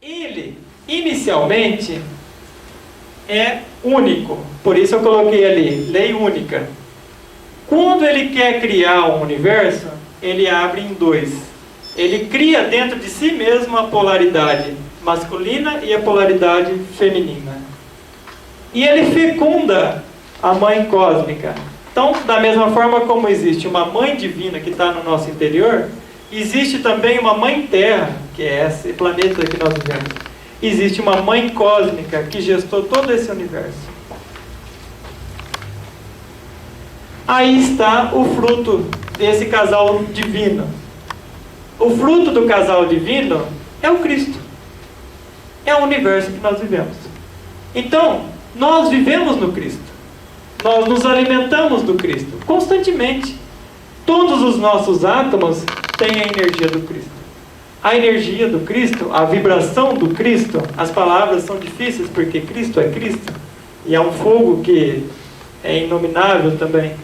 Ele, inicialmente, é único. Por isso eu coloquei ali, lei única. Quando ele quer criar um universo, ele abre em dois. Ele cria dentro de si mesmo a polaridade masculina e a polaridade feminina. E ele fecunda a mãe cósmica. Então, da mesma forma como existe uma mãe divina que está no nosso interior, existe também uma mãe terra, que é esse planeta que nós vivemos. Existe uma mãe cósmica que gestou todo esse universo. Aí está o fruto desse casal divino. O fruto do casal divino é o Cristo. É o universo que nós vivemos. Então, nós vivemos no Cristo. Nós nos alimentamos do Cristo constantemente. Todos os nossos átomos têm a energia do Cristo. A energia do Cristo, a vibração do Cristo, as palavras são difíceis porque Cristo é Cristo. E é um fogo que é inominável também.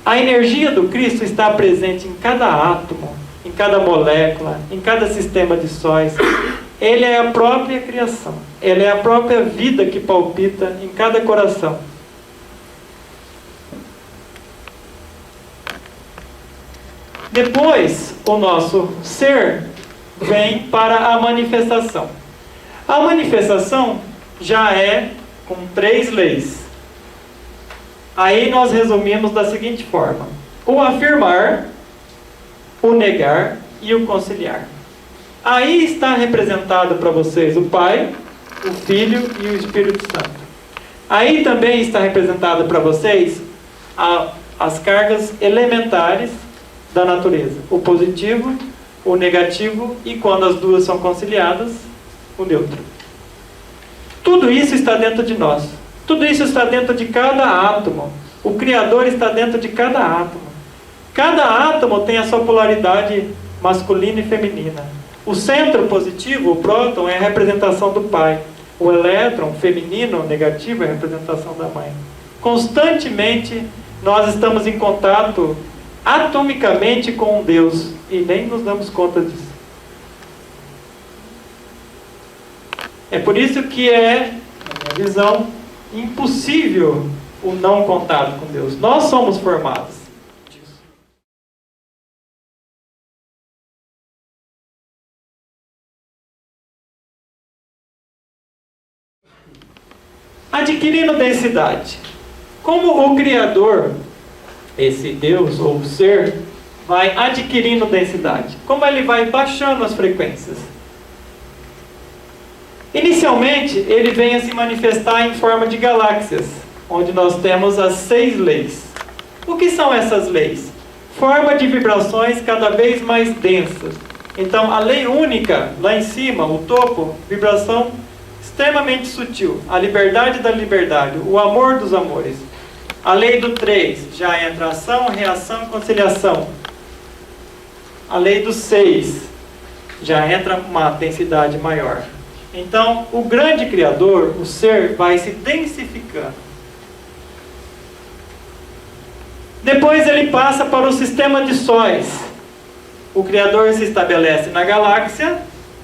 A energia do Cristo está presente em cada átomo, em cada molécula, em cada sistema de sóis. Ele é a própria criação. Ele é a própria vida que palpita em cada coração. Depois, o nosso ser vem para a manifestação. A manifestação já é com 3 leis. Aí nós resumimos da seguinte forma: o afirmar, o negar e o conciliar. Aí está representado para vocês o Pai, o Filho e o Espírito Santo. Aí também está representado para vocês as cargas elementares da natureza. O positivo, o negativo e, quando as duas são conciliadas, o neutro. Tudo isso está dentro de nós. Tudo isso está dentro de cada átomo. O Criador está dentro de cada átomo. Cada átomo tem a sua polaridade masculina e feminina. O centro positivo, o próton, é a representação do pai. O elétron feminino, negativo, é a representação da mãe. Constantemente nós estamos em contato atomicamente com Deus e nem nos damos conta disso. É por isso que é, na minha visão, impossível o não contato com Deus. Nós somos formados disso. Adquirindo densidade. Como o Criador, esse Deus ou ser, vai adquirindo densidade? Como ele vai baixando as frequências? Inicialmente, ele vem a se manifestar em forma de galáxias, onde nós temos as 6 leis. O que são essas leis? Forma de vibrações cada vez mais densas. Então, a lei única, lá em cima, o topo, vibração extremamente sutil. A liberdade da liberdade, o amor dos amores. A lei do 3, já entra ação, reação e conciliação. A lei do 6, já entra uma densidade maior. Então, o grande Criador, o ser, vai se densificando. Depois ele passa para o sistema de sóis. O Criador se estabelece na galáxia,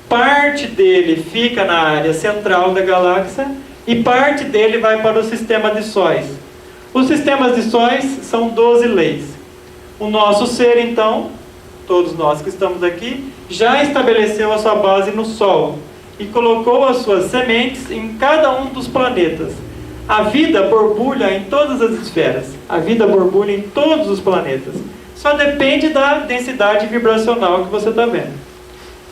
parte dele fica na área central da galáxia e parte dele vai para o sistema de sóis. Os sistemas de sóis são 12 leis. O nosso ser, então, todos nós que estamos aqui, já estabeleceu a sua base no Sol e colocou as suas sementes em cada um dos planetas. A vida borbulha em todas as esferas. A vida borbulha em todos os planetas. Só depende da densidade vibracional que você está vendo.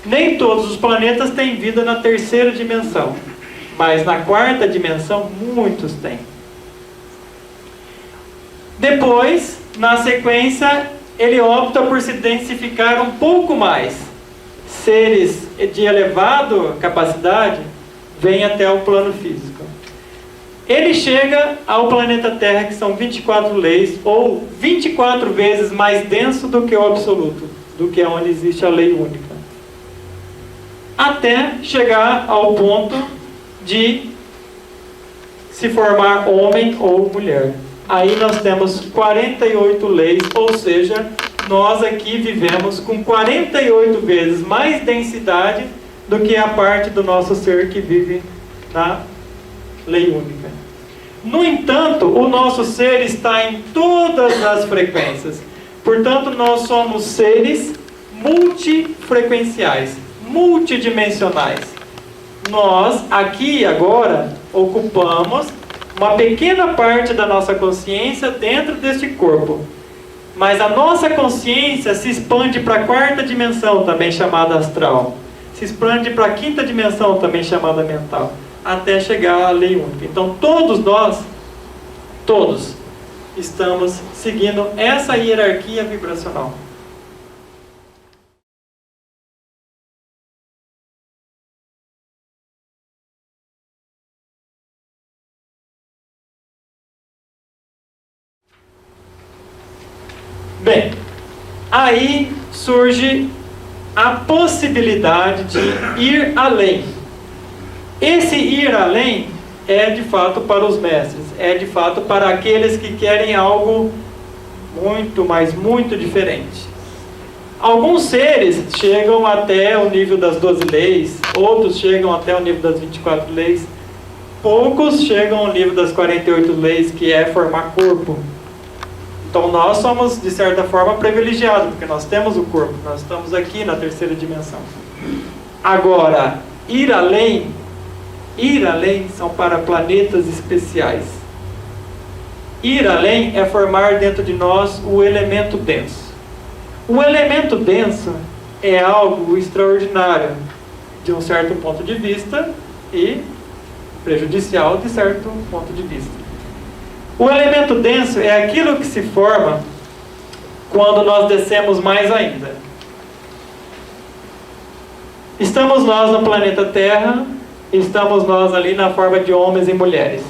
Nem todos os planetas têm vida na 3ª dimensão, mas na 4ª dimensão muitos têm. Depois, na sequência, ele opta por se densificar um pouco mais. Seres de elevada capacidade vêm até o plano físico. Ele chega ao planeta Terra, que são 24 leis, ou 24 vezes mais denso do que o absoluto, do que onde existe a lei única. Até chegar ao ponto de se formar homem ou mulher. Aí nós temos 48 leis, ou seja, nós aqui vivemos com 48 vezes mais densidade do que a parte do nosso ser que vive na lei única. No entanto, o nosso ser está em todas as frequências. Portanto, nós somos seres multifrequenciais, multidimensionais. Nós, aqui e agora, ocupamos uma pequena parte da nossa consciência dentro deste corpo. Mas a nossa consciência se expande para a quarta dimensão, também chamada astral. Se expande para a quinta dimensão, também chamada mental. Até chegar à lei única. Então, todos nós, todos, estamos seguindo essa hierarquia vibracional. Bem, aí surge a possibilidade de ir além. Esse ir além é de fato para os mestres, é de fato para aqueles que querem algo muito, mas muito diferente. Alguns seres chegam até o nível das 12 leis, outros chegam até o nível das 24 leis, poucos chegam ao nível das 48 leis, que é formar corpo. Então nós somos, de certa forma, privilegiados, porque nós temos o corpo, nós estamos aqui na terceira dimensão. Agora, ir além são para planetas especiais. Ir além é formar dentro de nós o elemento denso. O elemento denso é algo extraordinário, de um certo ponto de vista, e prejudicial de certo ponto de vista. O elemento denso é aquilo que se forma quando nós descemos mais ainda. Estamos nós no planeta Terra, estamos nós ali na forma de homens e mulheres.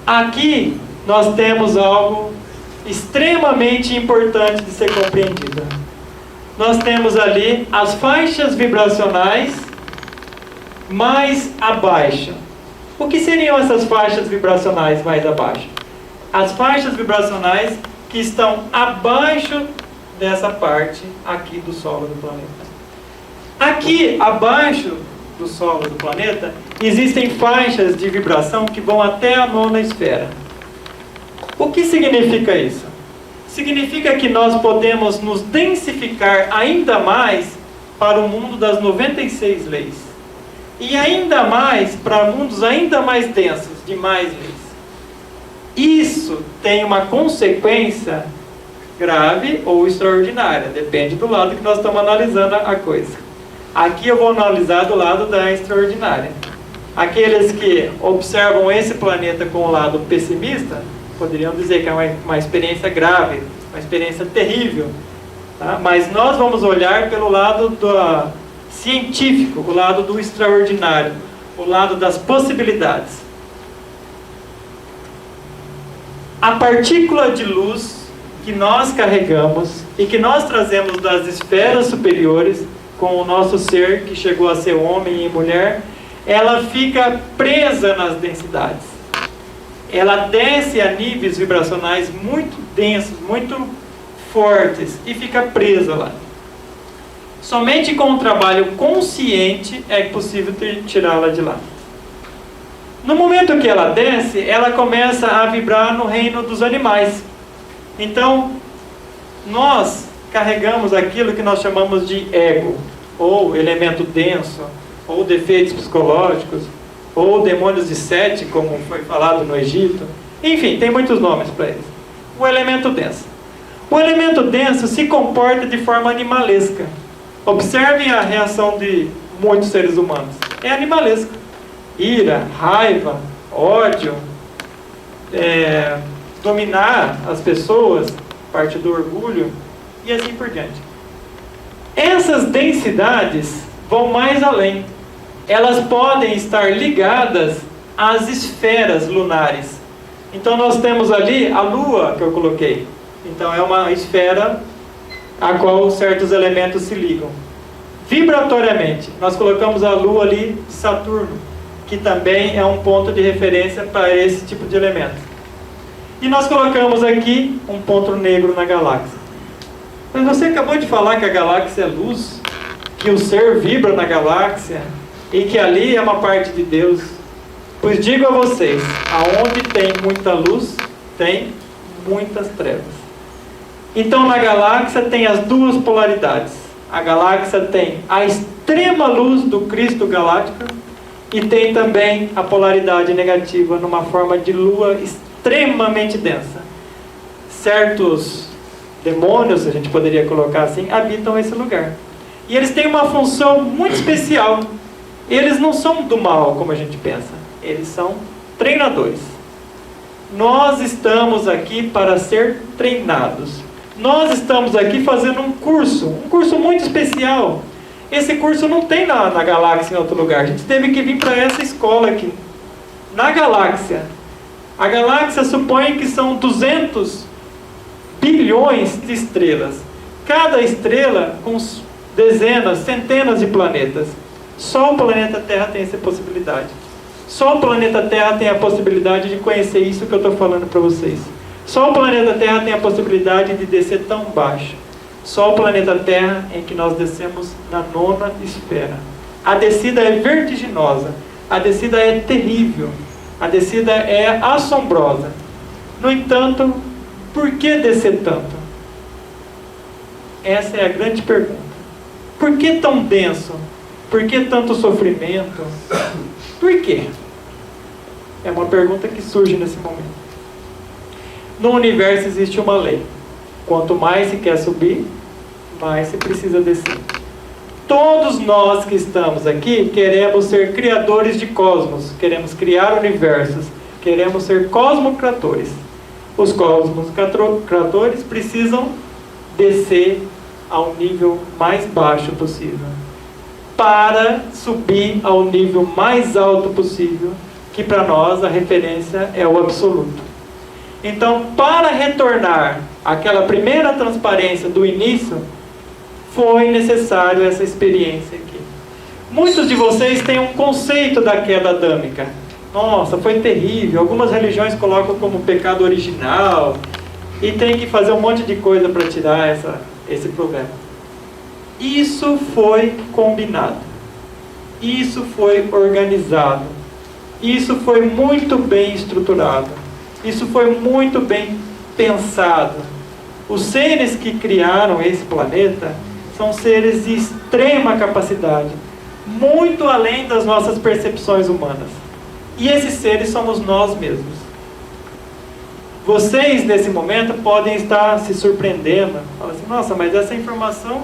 Aqui nós temos algo extremamente importante de ser compreendido. Nós temos ali as faixas vibracionais mais abaixo. O que seriam essas faixas vibracionais mais abaixo? As faixas vibracionais que estão abaixo dessa parte aqui do solo do planeta. Aqui abaixo do solo do planeta existem faixas de vibração que vão até a nona esfera. O que significa isso? Significa que nós podemos nos densificar ainda mais para o mundo das 96 leis. E ainda mais para mundos ainda mais densos, de mais leis. Isso tem uma consequência grave ou extraordinária, depende do lado que nós estamos analisando a coisa. Aqui eu vou analisar do lado da extraordinária. Aqueles que observam esse planeta com o lado pessimista, poderiam dizer que é uma experiência grave, uma experiência terrível. Tá? Mas nós vamos olhar pelo lado científico, o lado do extraordinário, o lado das possibilidades. A partícula de luz que nós carregamos e que nós trazemos das esferas superiores com o nosso ser, que chegou a ser homem e mulher, ela fica presa nas densidades. Ela desce a níveis vibracionais muito densos, muito fortes, e fica presa lá. Somente com um trabalho consciente é possível tirá-la de lá. No momento que ela desce, ela começa a vibrar no reino dos animais. Então, nós carregamos aquilo que nós chamamos de ego, ou elemento denso, ou defeitos psicológicos, ou demônios de Sete, como foi falado no Egito. Enfim, tem muitos nomes para eles. O elemento denso. O elemento denso se comporta de forma animalesca. Observem a reação de muitos seres humanos. É animalesca. Ira, raiva, ódio, dominar as pessoas, parte do orgulho, e assim por diante. Essas densidades vão mais além. Elas podem estar ligadas às esferas lunares. Então nós temos ali a Lua que eu coloquei. Então é uma esfera a qual certos elementos se ligam. Vibratoriamente, nós colocamos a Lua ali de Saturno, que também é um ponto de referência para esse tipo de elemento. E nós colocamos aqui um ponto negro na galáxia. Mas você acabou de falar que a galáxia é luz, que o ser vibra na galáxia e que ali é uma parte de Deus, pois digo a vocês, aonde tem muita luz, tem muitas trevas. Então na galáxia tem as duas polaridades. A galáxia tem a extrema luz do Cristo galáctico e tem também a polaridade negativa numa forma de lua extremamente densa. Certos demônios, a gente poderia colocar assim, habitam esse lugar. E eles têm uma função muito especial. Eles não são do mal, como a gente pensa. Eles são treinadores. Nós estamos aqui para ser treinados. Nós estamos aqui fazendo um curso muito especial. Esse curso não tem na galáxia em outro lugar. A gente teve que vir para essa escola aqui. Na galáxia. A galáxia supõe que são 200 bilhões de estrelas. Cada estrela com dezenas, centenas de planetas. Só o planeta Terra tem essa possibilidade. Só o planeta Terra tem a possibilidade de conhecer isso que eu estou falando para vocês. Só o planeta Terra tem a possibilidade de descer tão baixo. Só o planeta Terra em que nós descemos na 9ª esfera. A descida é vertiginosa. A descida é terrível. A descida é assombrosa. No entanto, por que descer tanto? Essa é a grande pergunta. Por que tão denso? Por que tanto sofrimento? Por quê? É uma pergunta que surge nesse momento. No universo existe uma lei. Quanto mais se quer subir, mais se precisa descer. Todos nós que estamos aqui queremos ser criadores de cosmos. Queremos criar universos. Queremos ser cosmocratores. Os cosmocratores precisam descer ao nível mais baixo possível, para subir ao nível mais alto possível, que para nós a referência é o absoluto. Então, para retornar àquela primeira transparência do início, foi necessário essa experiência aqui. Muitos de vocês têm um conceito da queda adâmica. Nossa, foi terrível. Algumas religiões colocam como pecado original e tem que fazer um monte de coisa para tirar esse problema. Isso foi combinado. Isso foi organizado. Isso foi muito bem estruturado. Isso foi muito bem pensado. Os seres que criaram esse planeta são seres de extrema capacidade, muito além das nossas percepções humanas. E esses seres somos nós mesmos. Vocês, nesse momento, podem estar se surpreendendo. Falam assim, nossa, mas essa informação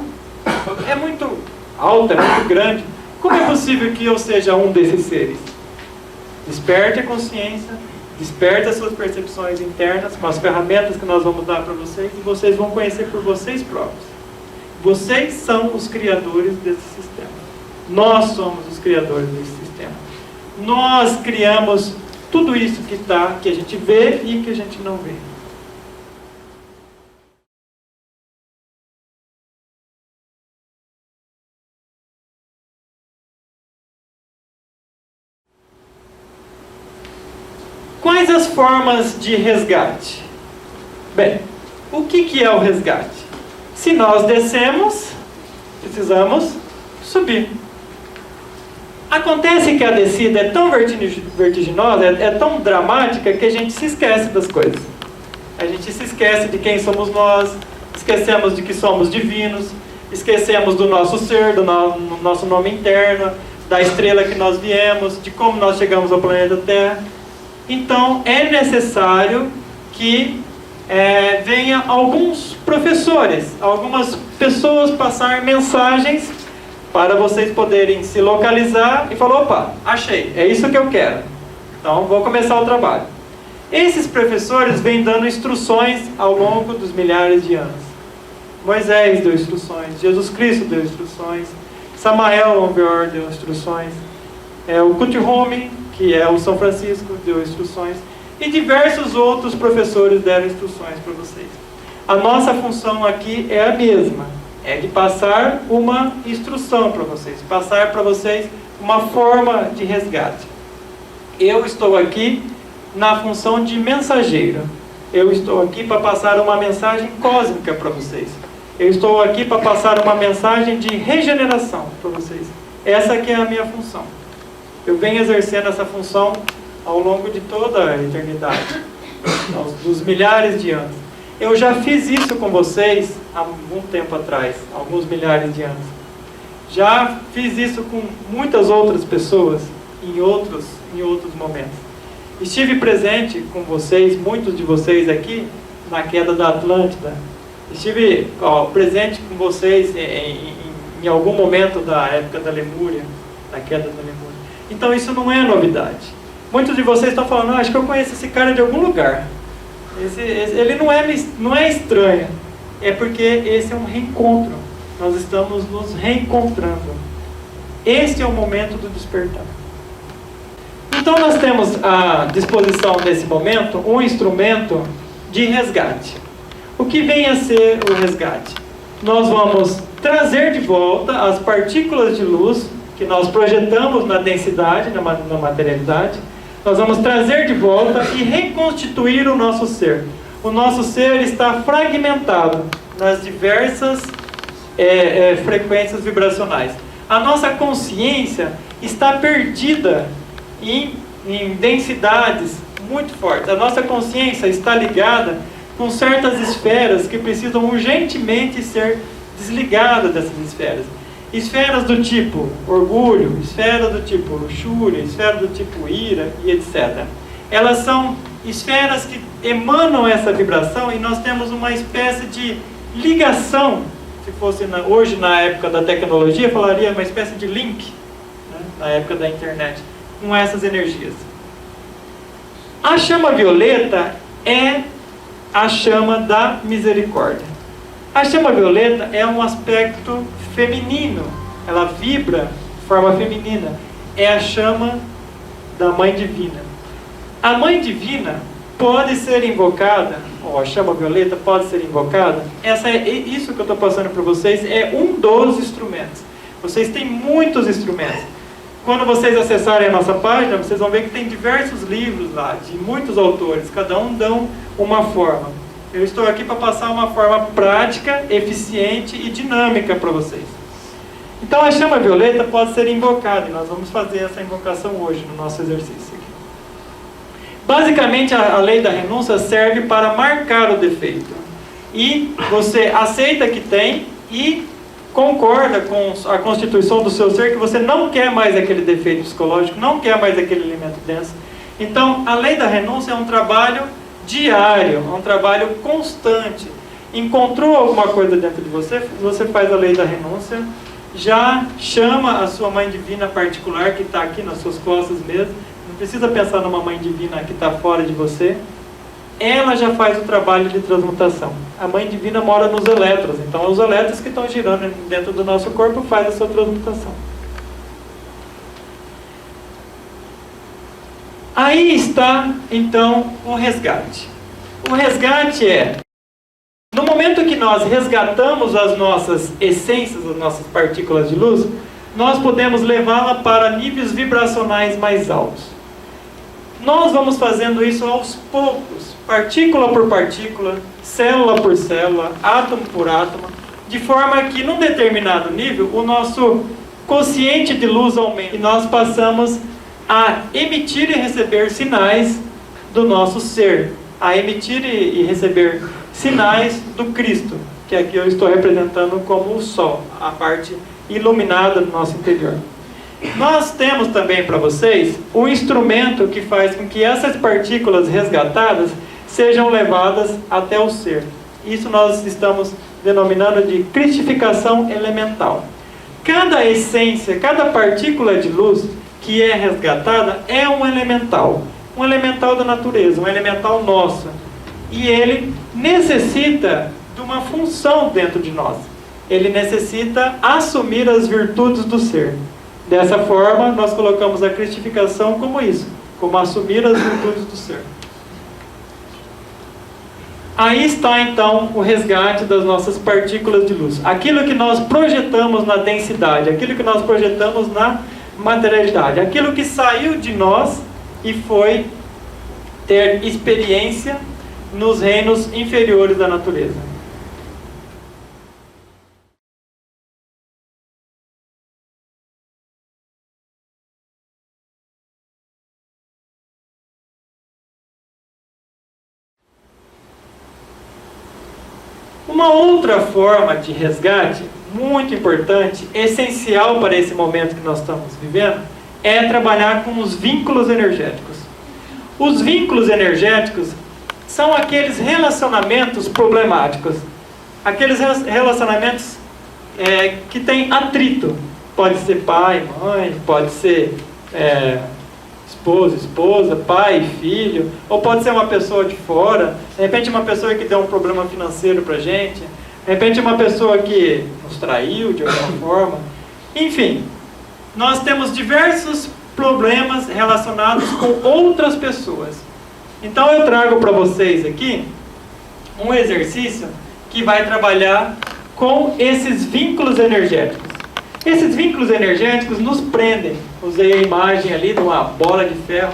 é muito alta, é muito grande. Como é possível que eu seja um desses seres? Desperte a consciência, desperte as suas percepções internas com as ferramentas que nós vamos dar para vocês e vocês vão conhecer por vocês próprios. Vocês são os criadores desse sistema. Nós somos os criadores desse sistema. Nós criamos tudo isso que a gente vê e que a gente não vê. Quais as formas de resgate? Bem, o que é o resgate? Se nós descemos, precisamos subir. Acontece que a descida é tão vertiginosa, é tão dramática, que a gente se esquece das coisas. A gente se esquece de quem somos nós, esquecemos de que somos divinos, esquecemos do nosso ser, do nosso nome interno, da estrela que nós viemos, de como nós chegamos ao planeta Terra. Então, é necessário que venha alguns professores, algumas pessoas passar mensagens para vocês poderem se localizar e falar, opa, achei, é isso que eu quero. Então, vou começar o trabalho. Esses professores vêm dando instruções ao longo dos milhares de anos. Moisés deu instruções, Jesus Cristo deu instruções, Samael Aumbeor deu instruções, o Kuthumi, que é o São Francisco, deu instruções, e diversos outros professores deram instruções para vocês. A nossa função aqui é a mesma, é de passar uma instrução para vocês, passar para vocês uma forma de resgate. Eu estou aqui na função de mensageiro. Eu estou aqui para passar uma mensagem cósmica para vocês. Eu estou aqui para passar uma mensagem de regeneração para vocês. Essa aqui é a minha função. Eu venho exercendo essa função ao longo de toda a eternidade, dos milhares de anos. Eu já fiz isso com vocês há algum tempo atrás, alguns milhares de anos. Já fiz isso com muitas outras pessoas em outros momentos. Estive presente com vocês, muitos de vocês aqui, na queda da Atlântida. Estive presente com vocês em algum momento da época da Lemúria, da queda da Lemúria. Então isso não é novidade. Muitos de vocês estão falando, acho que eu conheço esse cara de algum lugar. Ele não é estranho. É porque esse é um reencontro. Nós estamos nos reencontrando. Esse é o momento do despertar. Então nós temos à disposição nesse momento um instrumento de resgate. O que vem a ser o resgate? Nós vamos trazer de volta as partículas de luz que nós projetamos na densidade, na materialidade. Nós vamos trazer de volta e reconstituir o nosso ser. O nosso ser está fragmentado nas diversas frequências vibracionais. A nossa consciência está perdida em densidades muito fortes. A nossa consciência está ligada com certas esferas que precisam urgentemente ser desligadas dessas esferas. Esferas do tipo orgulho, esfera do tipo luxúria, esfera do tipo ira e etc. Elas são esferas que emanam essa vibração e nós temos uma espécie de ligação. Se fosse hoje, na época da tecnologia, falaria uma espécie de link, né, na época da internet, com essas energias. A chama violeta é a chama da misericórdia. A chama violeta é um aspecto feminino, ela vibra de forma feminina. É a chama da Mãe Divina. A Mãe Divina pode ser invocada, ou a chama violeta pode ser invocada. Isso que eu estou passando para vocês é um dos instrumentos. Vocês têm muitos instrumentos. Quando vocês acessarem a nossa página, vocês vão ver que tem diversos livros lá, de muitos autores, cada um dão uma forma. Eu estou aqui para passar uma forma prática, eficiente e dinâmica para vocês. Então a chama violeta pode ser invocada, e nós vamos fazer essa invocação hoje no nosso exercício aqui. Basicamente a lei da renúncia serve para marcar o defeito. E você aceita que tem e concorda com a constituição do seu ser que você não quer mais aquele defeito psicológico, não quer mais aquele elemento denso. Então a lei da renúncia é um trabalho diário, é um trabalho constante. Encontrou alguma coisa dentro de você, você faz a lei da renúncia, já chama a sua Mãe Divina particular, que está aqui nas suas costas mesmo, não precisa pensar numa Mãe Divina que está fora de você. Ela já faz o trabalho de transmutação. A Mãe Divina mora nos elétrons, então os elétrons que estão girando dentro do nosso corpo faz a sua transmutação. Aí está, então, o resgate. O resgate é, no momento que nós resgatamos as nossas essências, as nossas partículas de luz, nós podemos levá-la para níveis vibracionais mais altos. Nós vamos fazendo isso aos poucos, partícula por partícula, célula por célula, átomo por átomo, de forma que, num determinado nível, o nosso quociente de luz aumenta e nós passamos a emitir e receber sinais do nosso ser, a emitir e receber sinais do Cristo, que aqui eu estou representando como o Sol, a parte iluminada do nosso interior. Nós temos também para vocês um instrumento que faz com que essas partículas resgatadas sejam levadas até o ser. Isso nós estamos denominando de cristificação elemental. Cada essência, cada partícula de luz que é resgatada é um elemental da natureza, um elemental nosso. E ele necessita de uma função dentro de nós. Ele necessita assumir as virtudes do ser. Dessa forma, nós colocamos a cristificação como isso, como assumir as virtudes do ser. Aí está então o resgate das nossas partículas de luz. Aquilo que nós projetamos na densidade, aquilo que nós projetamos na materialidade, aquilo que saiu de nós e foi ter experiência nos reinos inferiores da natureza. Uma outra forma de resgate, muito importante, essencial para esse momento que nós estamos vivendo, é trabalhar com os vínculos energéticos. Os vínculos energéticos são aqueles relacionamentos problemáticos, aqueles relacionamentos que têm atrito. Pode ser pai, mãe, pode ser esposo, esposa, pai, filho, ou pode ser uma pessoa de fora, de repente uma pessoa que deu um problema financeiro pra gente, de repente uma pessoa que nos traiu de alguma forma. Enfim, nós temos diversos problemas relacionados com outras pessoas. Então eu trago para vocês aqui um exercício que vai trabalhar com esses vínculos energéticos. Esses vínculos energéticos nos prendem. Usei a imagem ali de uma bola de ferro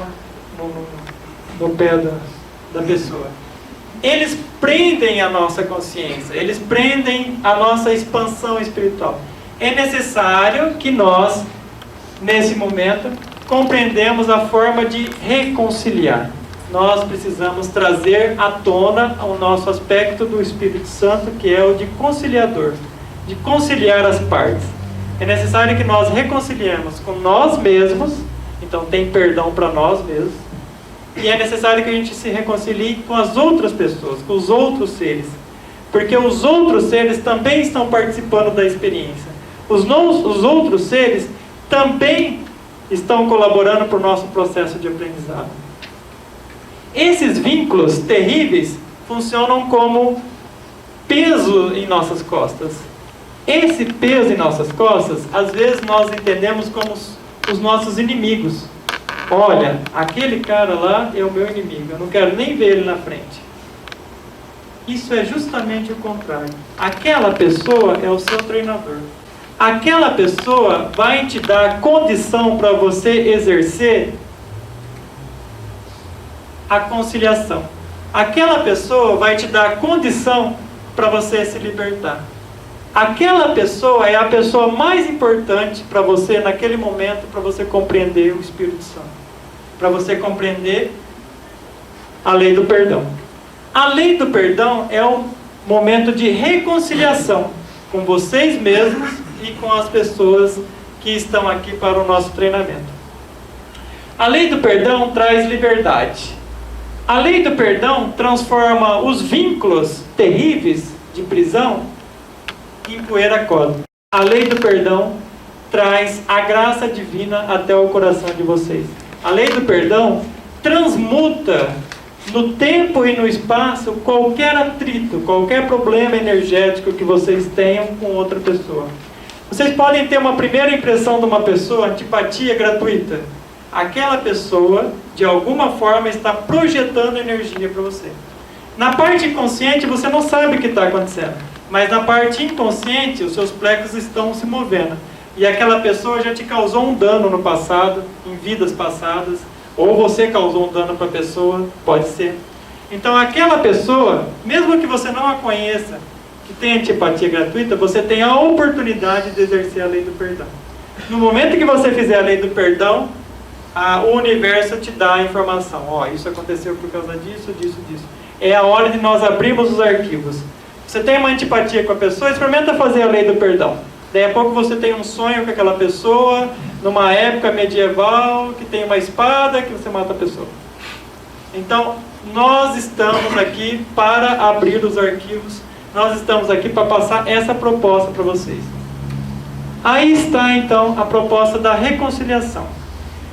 no pé da pessoa. Eles prendem a nossa consciência, eles prendem a nossa expansão espiritual. É necessário que nós, nesse momento, compreendemos a forma de reconciliar. Nós precisamos trazer à tona o nosso aspecto do Espírito Santo, que é o de conciliador, de conciliar as partes. É necessário que nós reconciliemos com nós mesmos, então tem perdão para nós mesmos, e é necessário que a gente se reconcilie com as outras pessoas, com os outros seres, porque os outros seres também estão participando da experiência. Os outros seres também estão colaborando para o nosso processo de aprendizado. Esses vínculos terríveis funcionam como peso em nossas costas. Esse peso em nossas costas, às vezes nós entendemos como os nossos inimigos. Olha, aquele cara lá é o meu inimigo, eu não quero nem ver ele na frente. Isso é justamente o contrário. Aquela pessoa é o seu treinador. Aquela pessoa vai te dar condição para você exercer a conciliação. Aquela pessoa vai te dar condição para você se libertar. Aquela pessoa é a pessoa mais importante para você naquele momento, para você compreender o Espírito Santo, para você compreender a lei do perdão. A lei do perdão é um momento de reconciliação com vocês mesmos e com as pessoas que estão aqui para o nosso treinamento. A lei do perdão traz liberdade. A lei do perdão transforma os vínculos terríveis de prisão em poeira cósmica. A lei do perdão traz a graça divina até o coração de vocês. A lei do perdão transmuta no tempo e no espaço qualquer atrito, qualquer problema energético que vocês tenham com outra pessoa. Vocês podem ter uma primeira impressão de uma pessoa, antipatia gratuita. Aquela pessoa, de alguma forma, está projetando energia para você. Na parte inconsciente, você não sabe o que está acontecendo. Mas na parte inconsciente, os seus plexos estão se movendo. E aquela pessoa já te causou um dano no passado, em vidas passadas. Ou você causou um dano para a pessoa, pode ser. Então aquela pessoa, mesmo que você não a conheça, que tem antipatia gratuita, você tem a oportunidade de exercer a lei do perdão. No momento que você fizer a lei do perdão, o universo te dá a informação. Isso aconteceu por causa disso, disso, disso. É a hora de nós abrirmos os arquivos. Você tem uma antipatia com a pessoa, experimenta fazer a lei do perdão. Daí a pouco você tem um sonho com aquela pessoa, numa época medieval, que tem uma espada, que você mata a pessoa. Então, nós estamos aqui para abrir os arquivos, nós estamos aqui para passar essa proposta para vocês. Aí está, então, a proposta da reconciliação.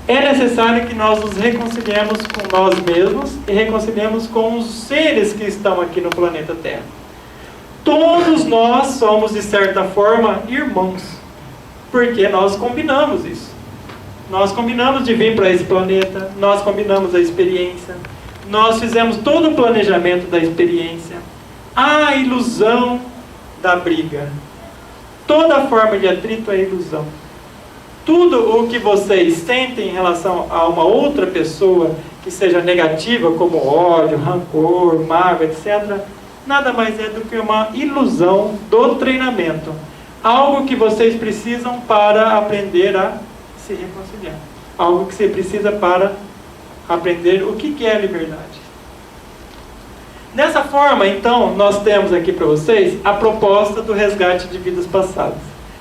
É necessário que nós nos reconciliemos com nós mesmos e reconciliemos com os seres que estão aqui no planeta Terra. Todos nós somos, de certa forma, irmãos, porque nós combinamos isso. Nós combinamos de vir para esse planeta, nós combinamos a experiência, nós fizemos todo o planejamento da experiência. A ilusão da briga. Toda forma de atrito é ilusão. Tudo o que vocês sentem em relação a uma outra pessoa que seja negativa, como ódio, rancor, mágoa, etc., nada mais é do que uma ilusão do treinamento. Algo que vocês precisam para aprender a se reconciliar. Algo que você precisa para aprender o que é a liberdade. Dessa forma, então, nós temos aqui para vocês a proposta do resgate de vidas passadas.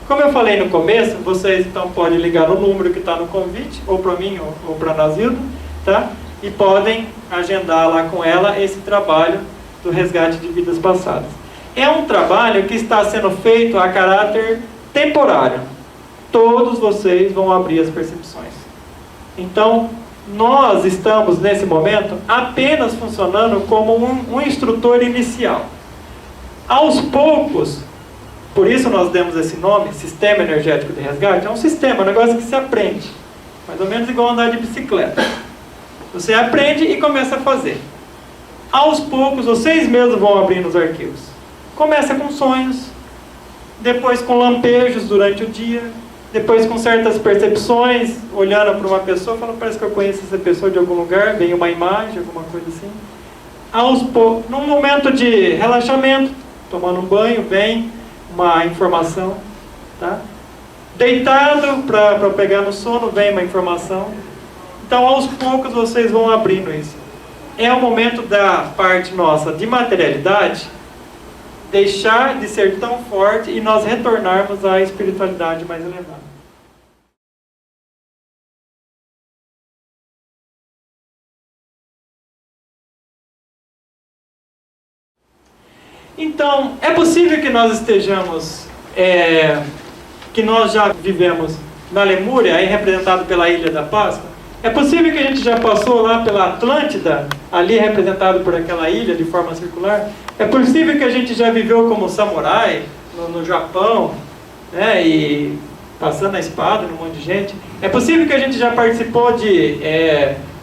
Como eu falei no começo, vocês então podem ligar no número que está no convite, ou para mim, ou para a Nazilda, tá? E podem agendar lá com ela esse trabalho do resgate de vidas passadas. É um trabalho que está sendo feito a caráter temporário. Todos vocês vão abrir as percepções. Então, nós estamos, nesse momento, apenas funcionando como um instrutor inicial. Aos poucos, por isso nós demos esse nome, Sistema Energético de Resgate, é um sistema, um negócio que se aprende. Mais ou menos igual andar de bicicleta. Você aprende e começa a fazer. Aos poucos, vocês mesmos vão abrindo os arquivos. Começa com sonhos, depois com lampejos durante o dia, depois com certas percepções, olhando para uma pessoa, falando, parece que eu conheço essa pessoa de algum lugar, vem uma imagem, alguma coisa assim. Aos poucos, num momento de relaxamento, tomando um banho, vem uma informação, tá? Deitado para pegar no sono, vem uma informação. Então, aos poucos, vocês vão abrindo isso. É o momento da parte nossa de materialidade deixar de ser tão forte e nós retornarmos à espiritualidade mais elevada. Então, é possível que nós estejamos, que nós já vivemos na Lemúria, aí representado pela Ilha da Páscoa. É possível que a gente já passou lá pela Atlântida, ali representado por aquela ilha de forma circular. É possível que a gente já viveu como samurai no Japão, né, e passando a espada num monte de gente. É possível que a gente já participou de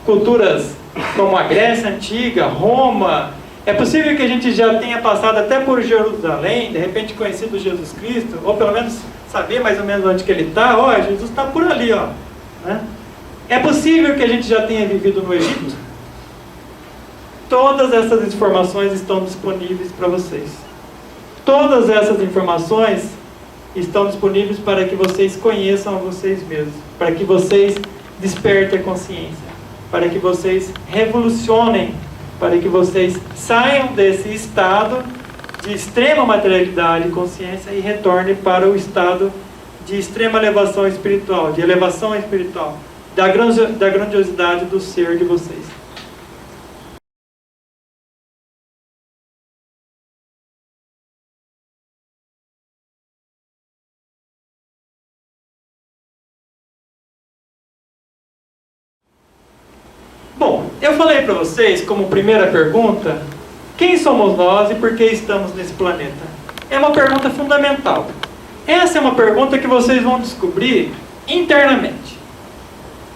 culturas como a Grécia Antiga, Roma. É possível que a gente já tenha passado até por Jerusalém, de repente conhecido Jesus Cristo, ou pelo menos saber mais ou menos onde que ele está. Ó, Jesus está por ali, ó, né? É possível que a gente já tenha vivido no Egito? Todas essas informações estão disponíveis para vocês. Todas essas informações estão disponíveis para que vocês conheçam a vocês mesmos, para que vocês despertem a consciência, para que vocês revolucionem, para que vocês saiam desse estado de extrema materialidade e consciência e retornem para o estado de extrema elevação espiritual, de elevação espiritual, da grandiosidade do ser de vocês. Bom, eu falei para vocês, como primeira pergunta, quem somos nós e por que estamos nesse planeta? É uma pergunta fundamental. Essa é uma pergunta que vocês vão descobrir internamente.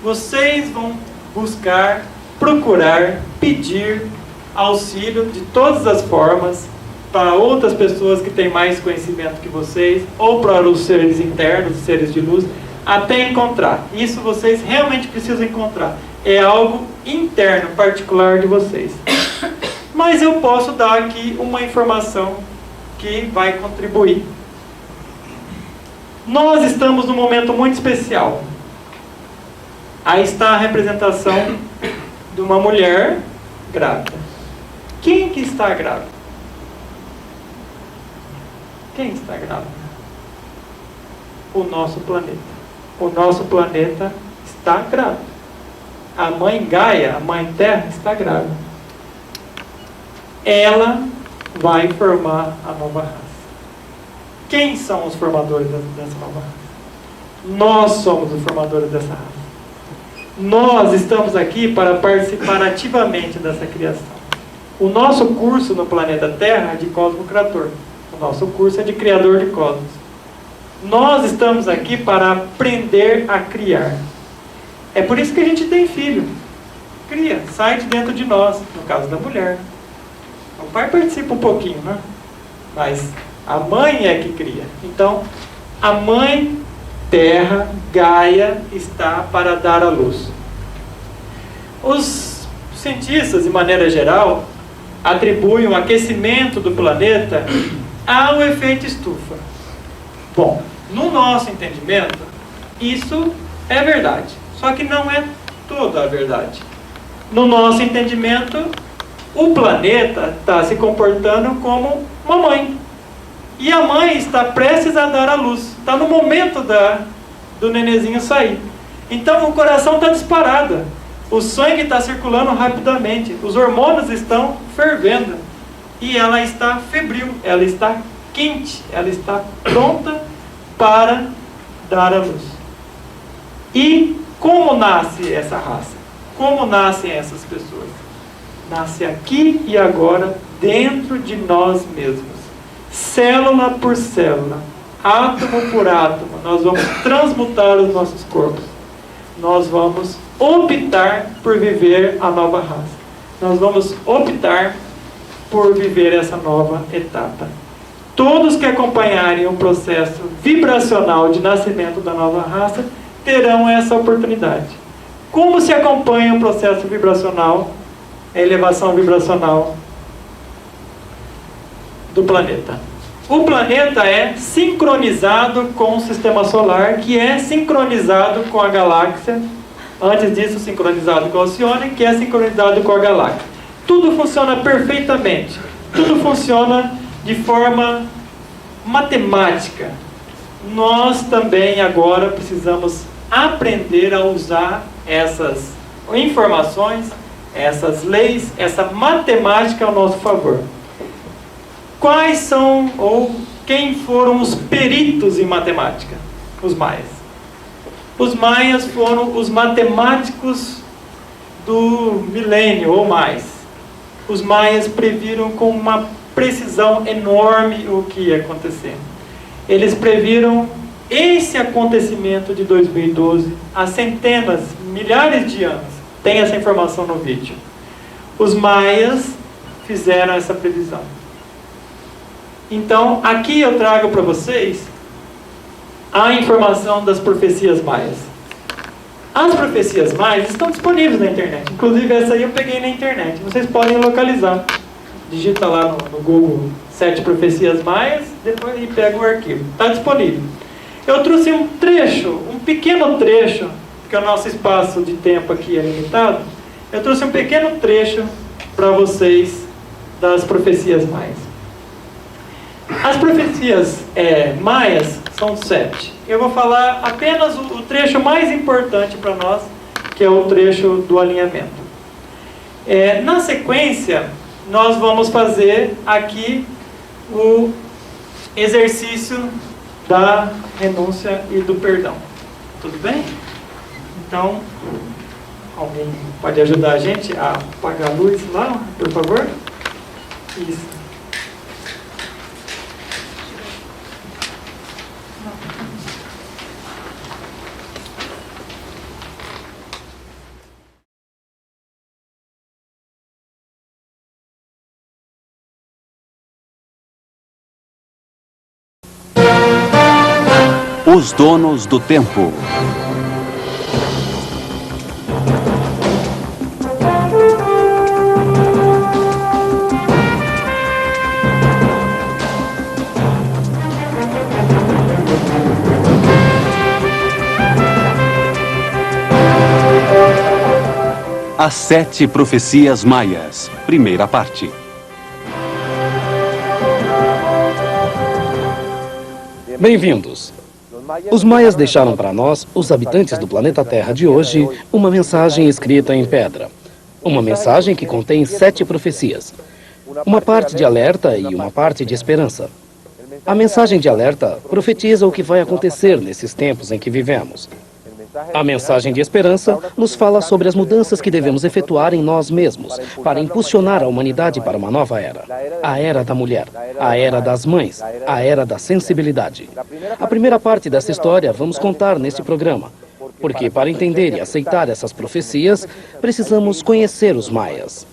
Vocês vão buscar, procurar, pedir auxílio de todas as formas para outras pessoas que têm mais conhecimento que vocês, ou para os seres internos, os seres de luz, até encontrar. Isso vocês realmente precisam encontrar. É algo interno, particular de vocês. Mas eu posso dar aqui uma informação que vai contribuir. Nós estamos num momento muito especial. Aí está a representação de uma mulher grávida. Quem que está grávida? Quem está grávida? O nosso planeta. O nosso planeta está grávido. A mãe Gaia, a mãe Terra, está grávida. Ela vai formar a nova raça. Quem são os formadores dessa nova raça? Nós somos os formadores dessa raça. Nós estamos aqui para participar ativamente dessa criação. O nosso curso no planeta Terra é de Cosmocrator. O nosso curso é de Criador de Cosmos. Nós estamos aqui para aprender a criar. É por isso que a gente tem filho. Cria, sai de dentro de nós, no caso da mulher. O pai participa um pouquinho, né? Mas a mãe é que cria. Então, a mãe Terra, Gaia, está para dar à luz. Os cientistas, de maneira geral, atribuem o aquecimento do planeta ao efeito estufa. Bom, no nosso entendimento, isso é verdade. Só que não é toda a verdade. No nosso entendimento, O planeta está se comportando como uma mãe. E a mãe está prestes a dar à luz. Está no momento do nenenzinho sair. Então o coração está disparado. O sangue está circulando rapidamente. Os hormônios estão fervendo. E ela está febril. Ela está quente. Ela está pronta para dar à luz. E como nasce essa raça? Como nascem essas pessoas? Nasce aqui e agora, dentro de nós mesmos. Célula por célula, átomo por átomo, nós vamos transmutar os nossos corpos. Nós vamos optar por viver a nova raça. Nós vamos optar por viver essa nova etapa. Todos que acompanharem o processo vibracional de nascimento da nova raça terão essa oportunidade. Como se acompanha o processo vibracional, a elevação vibracional do planeta? O planeta é sincronizado com o sistema solar, que é sincronizado com a galáxia. Antes disso, sincronizado com a Alcione, que é sincronizado com a galáxia. Tudo funciona perfeitamente. Tudo funciona de forma matemática. Nós também agora precisamos aprender a usar essas informações, essas leis, essa matemática ao nosso favor. Quais são ou quem foram os peritos em matemática? Os maias. Os maias foram os matemáticos do milênio ou mais. Os maias previram com uma precisão enorme o que ia acontecer. Eles previram esse acontecimento de 2012 há centenas, milhares de anos. Tem essa informação no vídeo. Os maias fizeram essa previsão. Então, aqui eu trago para vocês a informação das profecias maias. As profecias maias estão disponíveis na internet. Inclusive, essa aí eu peguei na internet. Vocês podem localizar. Digita lá no Google 7 profecias maias, depois e pega o arquivo. Está disponível. Eu trouxe um trecho, um pequeno trecho, porque o nosso espaço de tempo aqui é limitado. Eu trouxe um pequeno trecho para vocês das profecias maias. As profecias maias são 7. Eu vou falar apenas o trecho mais importante para nós, que é o trecho do alinhamento. Na sequência, nós vamos fazer aqui o exercício da renúncia e do perdão. Tudo bem? Então, alguém pode ajudar a gente a apagar a luz lá, por favor? Isso. Os donos do tempo. As 7 profecias maias. Primeira parte. Bem-vindos. Os maias deixaram para nós, os habitantes do planeta Terra de hoje, uma mensagem escrita em pedra. Uma mensagem que contém 7 profecias. Uma parte de alerta e uma parte de esperança. A mensagem de alerta profetiza o que vai acontecer nesses tempos em que vivemos. A mensagem de esperança nos fala sobre as mudanças que devemos efetuar em nós mesmos para impulsionar a humanidade para uma nova era. A era da mulher, a era das mães, a era da sensibilidade. A primeira parte dessa história vamos contar neste programa, porque para entender e aceitar essas profecias, precisamos conhecer os maias.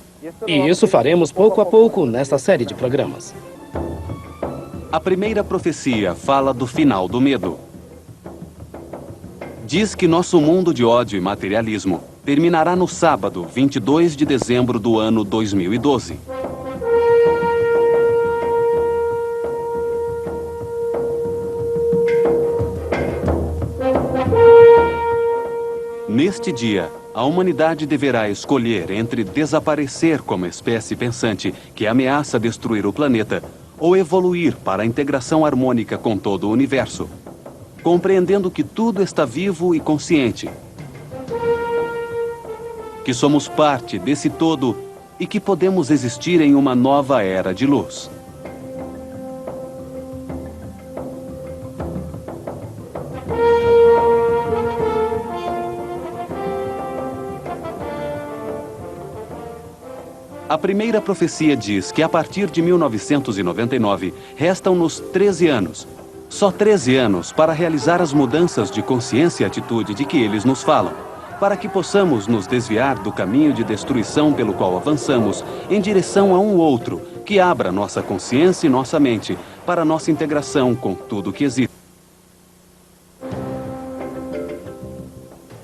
E isso faremos pouco a pouco nesta série de programas. A primeira profecia fala do final do medo. Diz que nosso mundo de ódio e materialismo terminará no sábado, 22 de dezembro do ano 2012. Neste dia, a humanidade deverá escolher entre desaparecer como espécie pensante que ameaça destruir o planeta ou evoluir para a integração harmônica com todo o universo, compreendendo que tudo está vivo e consciente, que somos parte desse todo e que podemos existir em uma nova era de luz. A primeira profecia diz que a partir de 1999 restam-nos 13 anos. Só 13 anos para realizar as mudanças de consciência e atitude de que eles nos falam, para que possamos nos desviar do caminho de destruição pelo qual avançamos em direção a um outro que abra nossa consciência e nossa mente para nossa integração com tudo que existe.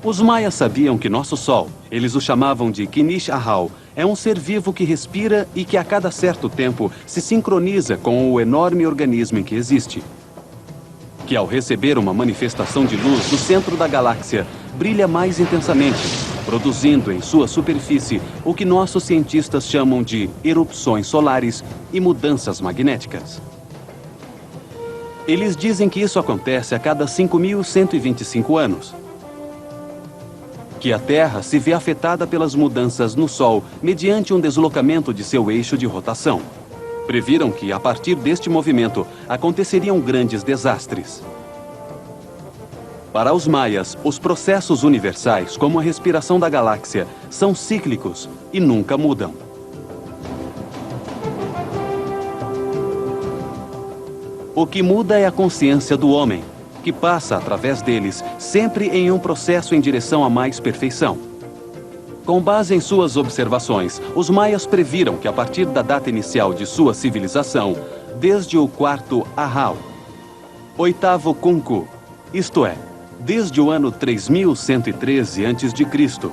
Os maias sabiam que nosso Sol, eles o chamavam de Kinish Ahau, é um ser vivo que respira e que a cada certo tempo se sincroniza com o enorme organismo em que existe. Que ao receber uma manifestação de luz do centro da galáxia, brilha mais intensamente, produzindo em sua superfície o que nossos cientistas chamam de erupções solares e mudanças magnéticas. Eles dizem que isso acontece a cada 5.125 anos. Que a Terra se vê afetada pelas mudanças no Sol mediante um deslocamento de seu eixo de rotação. Previram que, a partir deste movimento, aconteceriam grandes desastres. Para os maias, os processos universais, como a respiração da galáxia, são cíclicos e nunca mudam. O que muda é a consciência do homem, que passa através deles sempre em um processo em direção a mais perfeição. Com base em suas observações, os maias previram que a partir da data inicial de sua civilização, desde o quarto Ahau, oitavo Kunku, isto é, desde o ano 3113 a.C.,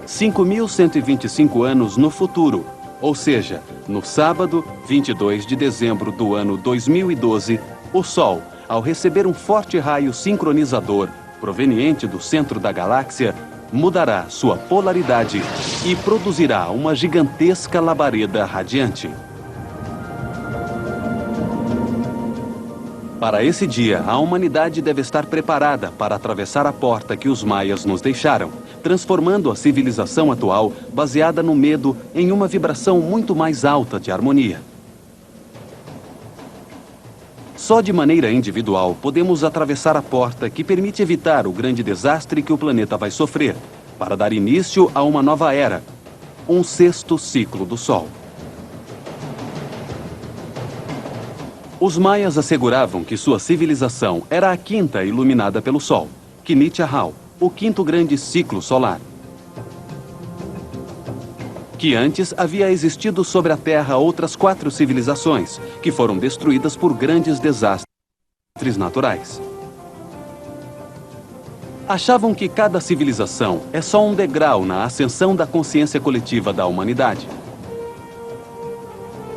5.125 anos no futuro, ou seja, no sábado, 22 de dezembro do ano 2012, o Sol, ao receber um forte raio sincronizador proveniente do centro da galáxia, mudará sua polaridade e produzirá uma gigantesca labareda radiante. Para esse dia, a humanidade deve estar preparada para atravessar a porta que os maias nos deixaram, transformando a civilização atual, baseada no medo, em uma vibração muito mais alta de harmonia. Só de maneira individual podemos atravessar a porta que permite evitar o grande desastre que o planeta vai sofrer, para dar início a uma nova era, um sexto ciclo do Sol. Os maias asseguravam que sua civilização era a quinta iluminada pelo Sol, Kinish Ahau, o quinto grande ciclo solar. Que antes havia existido sobre a Terra outras 4 civilizações, que foram destruídas por grandes desastres naturais. Achavam que cada civilização é só um degrau na ascensão da consciência coletiva da humanidade.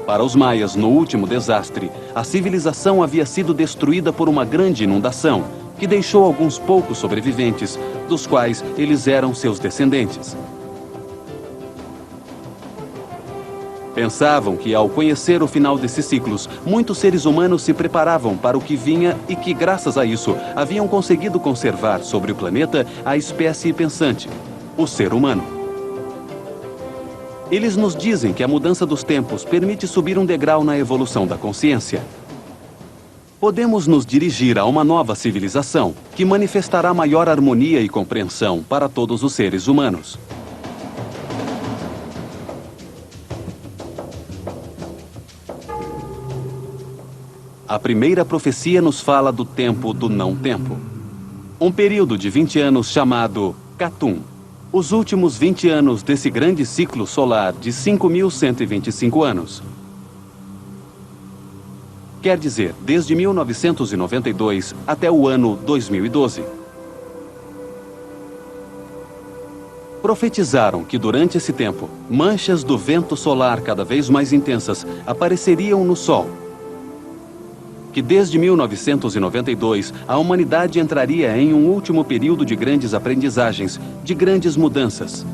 Para os maias, no último desastre, a civilização havia sido destruída por uma grande inundação, que deixou alguns poucos sobreviventes, dos quais eles eram seus descendentes. Pensavam que, ao conhecer o final desses ciclos, muitos seres humanos se preparavam para o que vinha e que, graças a isso, haviam conseguido conservar sobre o planeta a espécie pensante, o ser humano. Eles nos dizem que a mudança dos tempos permite subir um degrau na evolução da consciência. Podemos nos dirigir a uma nova civilização, que manifestará maior harmonia e compreensão para todos os seres humanos. A primeira profecia nos fala do tempo do não-tempo. Um período de 20 anos chamado Katum. Os últimos 20 anos desse grande ciclo solar de 5.125 anos. Quer dizer, desde 1992 até o ano 2012. Profetizaram que durante esse tempo, manchas do vento solar cada vez mais intensas apareceriam no Sol. que desde 1992 a humanidade entraria em um último período de grandes aprendizagens, de grandes mudanças.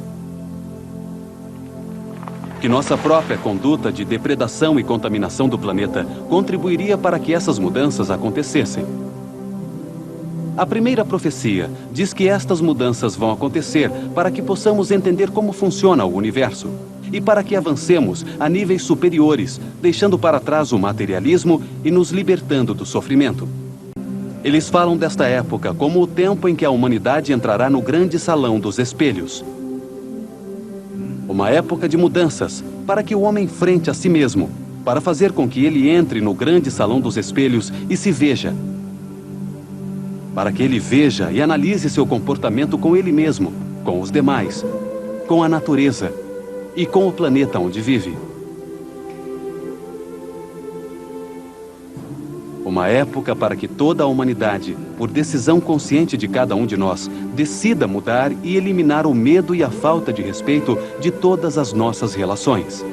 Que nossa própria conduta de depredação e contaminação do planeta contribuiria para que essas mudanças acontecessem. A primeira profecia diz que estas mudanças vão acontecer para que possamos entender como funciona o universo e para que avancemos a níveis superiores, deixando para trás o materialismo e nos libertando do sofrimento. Eles falam desta época como o tempo em que a humanidade entrará no grande salão dos espelhos. Uma época de mudanças, para que o homem enfrente a si mesmo, para fazer com que ele entre no grande salão dos espelhos e se veja. Para que ele veja e analise seu comportamento com ele mesmo, com os demais, com a natureza e com o planeta onde vive. Uma época para que toda a humanidade, por decisão consciente de cada um de nós, decida mudar e eliminar o medo e a falta de respeito de todas as nossas relações.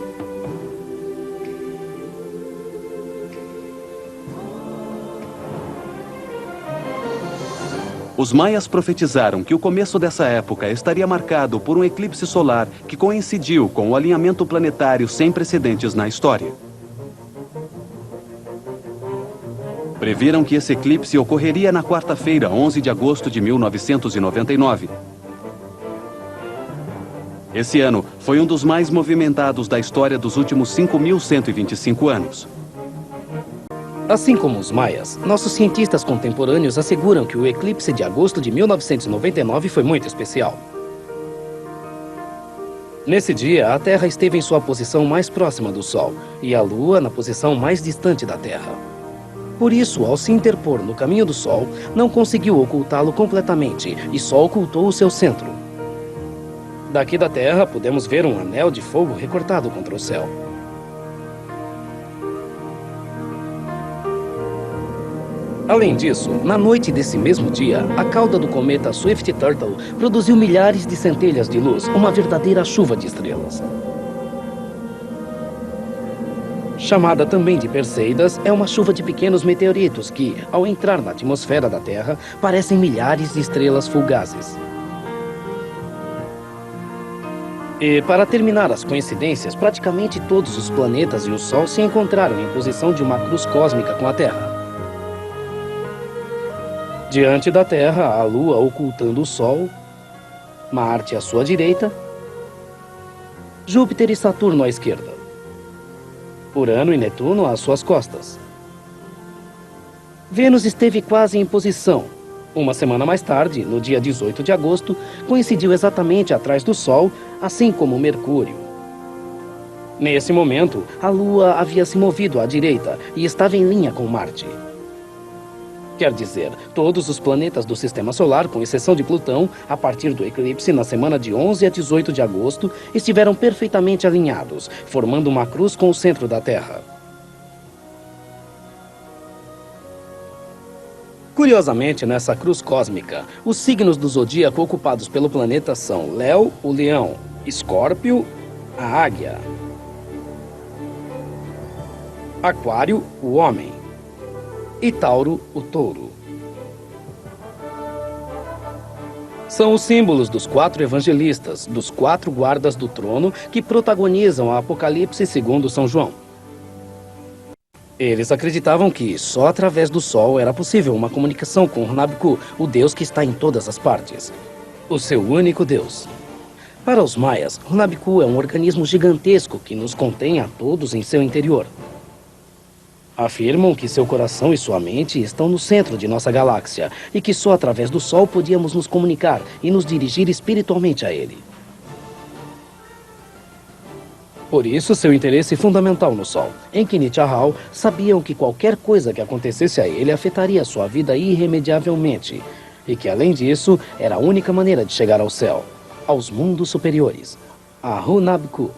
Os maias profetizaram que o começo dessa época estaria marcado por um eclipse solar que coincidiu com o alinhamento planetário sem precedentes na história. Previram que esse eclipse ocorreria na quarta-feira, 11 de agosto de 1999. Esse ano foi um dos mais movimentados da história dos últimos 5.125 anos. Assim como os maias, nossos cientistas contemporâneos asseguram que o eclipse de agosto de 1999 foi muito especial. Nesse dia, a Terra esteve em sua posição mais próxima do Sol e a Lua na posição mais distante da Terra. Por isso, ao se interpor no caminho do Sol, não conseguiu ocultá-lo completamente e só ocultou o seu centro. Daqui da Terra, podemos ver um anel de fogo recortado contra o céu. Além disso, na noite desse mesmo dia, a cauda do cometa Swift Turtle produziu milhares de centelhas de luz, uma verdadeira chuva de estrelas. Chamada também de Perseidas, é uma chuva de pequenos meteoritos que, ao entrar na atmosfera da Terra, parecem milhares de estrelas fugazes. E, para terminar as coincidências, praticamente todos os planetas e o Sol se encontraram em posição de uma cruz cósmica com a Terra. Diante da Terra, a Lua ocultando o Sol, Marte à sua direita, Júpiter e Saturno à esquerda, Urano e Netuno às suas costas. Vênus esteve quase em posição. Uma semana mais tarde, no dia 18 de agosto, coincidiu exatamente atrás do Sol, assim como Mercúrio. Nesse momento, a Lua havia se movido à direita e estava em linha com Marte. Quer dizer, todos os planetas do Sistema Solar, com exceção de Plutão, a partir do eclipse na semana de 11 a 18 de agosto, estiveram perfeitamente alinhados, formando uma cruz com o centro da Terra. Curiosamente, nessa cruz cósmica, os signos do zodíaco ocupados pelo planeta são Léo, o leão, Escórpio, a águia, Aquário, o homem, e Tauro, o touro. São os símbolos dos 4 evangelistas, dos 4 guardas do trono que protagonizam a Apocalipse segundo São João. Eles acreditavam que só através do Sol era possível uma comunicação com Hunabku, o Deus que está em todas as partes, o seu único Deus. Para os maias, Hunabku é um organismo gigantesco que nos contém a todos em seu interior. Afirmam que seu coração e sua mente estão no centro de nossa galáxia e que só através do Sol podíamos nos comunicar e nos dirigir espiritualmente a ele. Por isso, seu interesse fundamental no Sol. Em Kinich Ahau, sabiam que qualquer coisa que acontecesse a ele afetaria sua vida irremediavelmente e que, além disso, era a única maneira de chegar ao céu, aos mundos superiores, a Hunabku.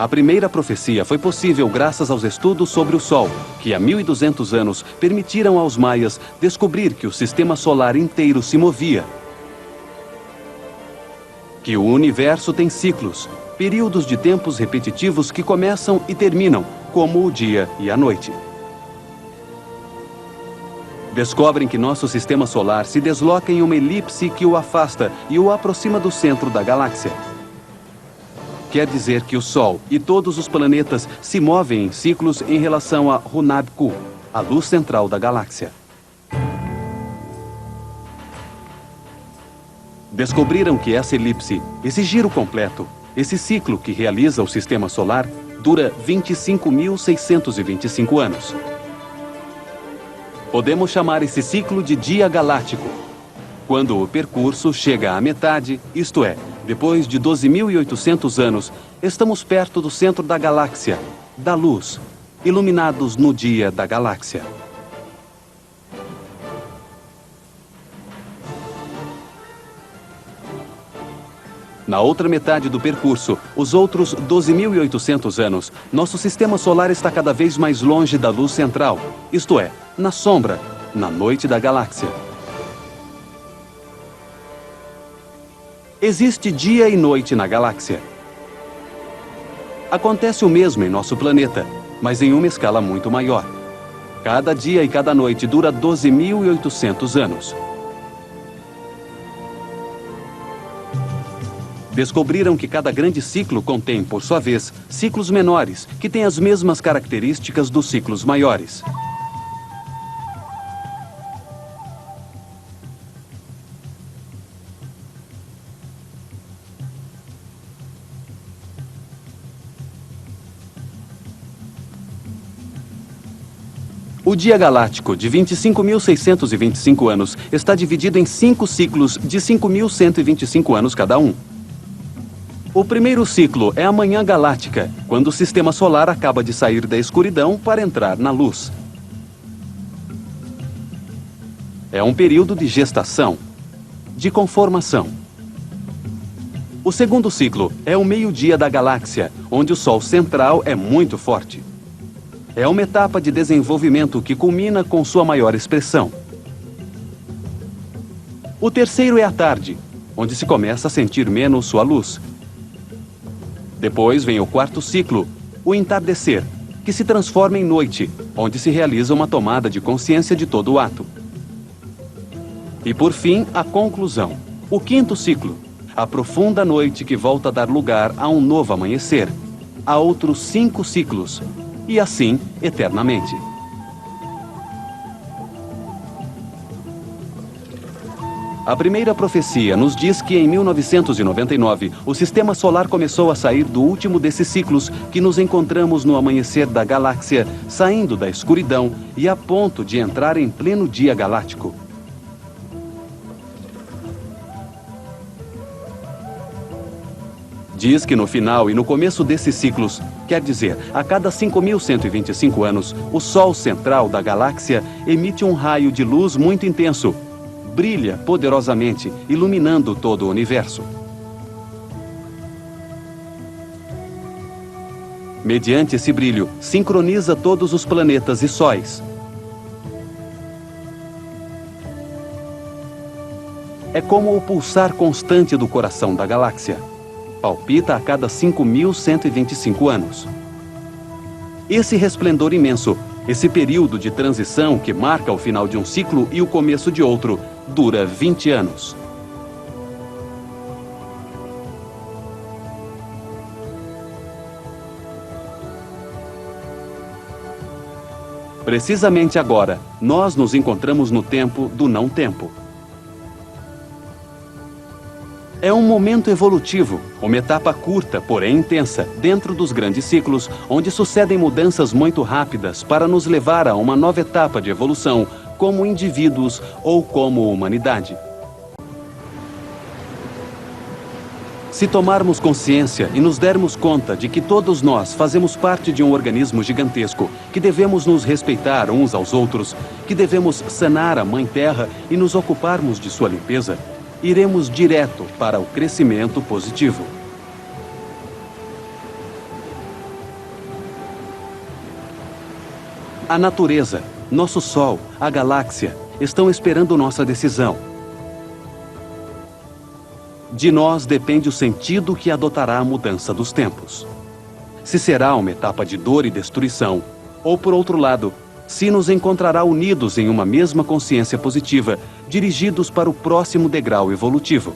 A primeira profecia foi possível graças aos estudos sobre o Sol, que há 1.200 anos permitiram aos maias descobrir que o sistema solar inteiro se movia. Que o universo tem ciclos, períodos de tempos repetitivos que começam e terminam, como o dia e a noite. Descobrem que nosso sistema solar se desloca em uma elipse que o afasta e o aproxima do centro da galáxia. Quer dizer que o Sol e todos os planetas se movem em ciclos em relação a Hunabku, a luz central da galáxia. Descobriram que essa elipse, esse giro completo, esse ciclo que realiza o sistema solar, dura 25.625 anos. Podemos chamar esse ciclo de dia galáctico. Quando o percurso chega à metade, isto é, depois de 12.800 anos, estamos perto do centro da galáxia, da luz, iluminados no dia da galáxia. Na outra metade do percurso, os outros 12.800 anos, nosso sistema solar está cada vez mais longe da luz central, isto é, na sombra, na noite da galáxia. Existe dia e noite na galáxia. Acontece o mesmo em nosso planeta, mas em uma escala muito maior. Cada dia e cada noite dura 12.800 anos. Descobriram que cada grande ciclo contém, por sua vez, ciclos menores, que têm as mesmas características dos ciclos maiores. O dia galáctico, de 25.625 anos, está dividido em 5 ciclos de 5.125 anos cada um. O primeiro ciclo é a manhã galáctica, quando o sistema solar acaba de sair da escuridão para entrar na luz. É um período de gestação, de conformação. O segundo ciclo é o meio-dia da galáxia, onde o Sol central é muito forte. É uma etapa de desenvolvimento que culmina com sua maior expressão. O terceiro é a tarde, onde se começa a sentir menos sua luz. Depois vem o quarto ciclo, o entardecer, que se transforma em noite, onde se realiza uma tomada de consciência de todo o ato. E por fim, a conclusão, o quinto ciclo, a profunda noite que volta a dar lugar a um novo amanhecer, a outros 5 ciclos, e assim eternamente. A primeira profecia nos diz que em 1999, o sistema solar começou a sair do último desses ciclos que nos encontramos no amanhecer da galáxia, saindo da escuridão e a ponto de entrar em pleno dia galáctico. Diz que no final e no começo desses ciclos, quer dizer, a cada 5.125 anos, o Sol central da galáxia emite um raio de luz muito intenso. Brilha poderosamente, iluminando todo o universo. Mediante esse brilho, sincroniza todos os planetas e sóis. É como o pulsar constante do coração da galáxia. Palpita a cada 5.125 anos. Esse resplendor imenso, esse período de transição que marca o final de um ciclo e o começo de outro, dura 20 anos. Precisamente agora, nós nos encontramos no tempo do não-tempo. É um momento evolutivo, uma etapa curta, porém intensa, dentro dos grandes ciclos, onde sucedem mudanças muito rápidas para nos levar a uma nova etapa de evolução, como indivíduos ou como humanidade. Se tomarmos consciência e nos dermos conta de que todos nós fazemos parte de um organismo gigantesco, que devemos nos respeitar uns aos outros, que devemos sanar a Mãe Terra e nos ocuparmos de sua limpeza, iremos direto para o crescimento positivo. A natureza, nosso Sol, a galáxia, estão esperando nossa decisão. De nós depende o sentido que adotará a mudança dos tempos. Se será uma etapa de dor e destruição, ou, por outro lado, se nos encontrará unidos em uma mesma consciência positiva, dirigidos para o próximo degrau evolutivo.